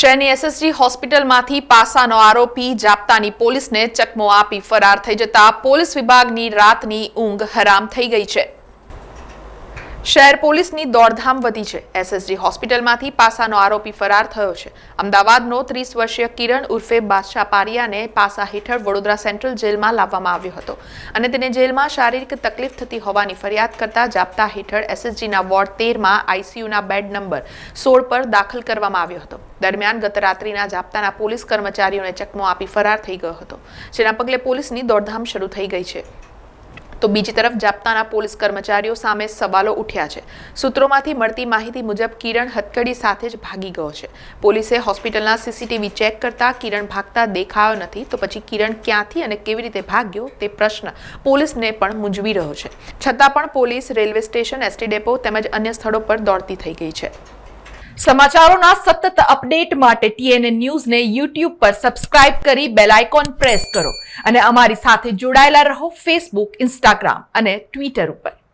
શહેરની એસએસજી હોસ્પિટલમાંથી પાસાનો આરોપી જાપ્તાની પોલીસને ચકમો આપી ફરાર થઈ જતા પોલીસ વિભાગની રાતની ઊંઘ હરામ થઈ ગઈ છે। શહેર પોલીસની દોડધામ વધી છે। એસએસજી હોસ્પિટલમાંથી પાસાનો આરોપી ફરાર થયો છે। અમદાવાદનો 30 વર્ષીય કિરણ ઉર્ફે બાદશાહ પારિયાને પાસા હેઠળ વડોદરા સેન્ટ્રલ જેલમાં લાવવામાં આવ્યો હતો અને તેને જેલમાં શારીરિક તકલીફ થતી હોવાની ફરિયાદ કરતા જાપ્તા હેઠળ એસએસજીના વોર્ડ 13માં આઈસીયુના બેડ નંબર 16 પર દાખલ કરવામાં આવ્યો હતો। દરમિયાન ગત રાત્રિના જાપ્તાના પોલીસ કર્મચારીઓને ચકમો આપી ફરાર થઈ ગયો હતો, જેના પગલે પોલીસની દોડધામ શરૂ થઈ ગઈ છે। તો બીજી તરફ જાપ્તાના પોલીસ કર્મચારીઓ સામે સવાલો ઉઠ્યા છે। સૂત્રોમાંથી મળતી માહિતી મુજબ કિરણ હથકડી સાથે જ ભાગી ગયો છે। પોલીસે હોસ્પિટલના સીસીટીવી ચેક કરતા કિરણ ભાગતા દેખાયો નથી, તો પછી કિરણ ક્યાંથી અને કેવી રીતે ભાગ્યો તે પ્રશ્ન પોલીસને પણ મૂંઝવી રહ્યો છે। છતાં પણ police railway station, ST depot તેમજ અન્ય સ્થળો પર દોડતી થઈ ગઈ છે। સમાચારોના સતત અપડેટ માટે TNN ન્યૂઝને YouTube પર સબસ્ક્રાઇબ કરી બેલ આઇકોન પ્રેસ કરો અને અમારી સાથે જોડાયેલા રહો Facebook, Instagram અને Twitter ઉપર।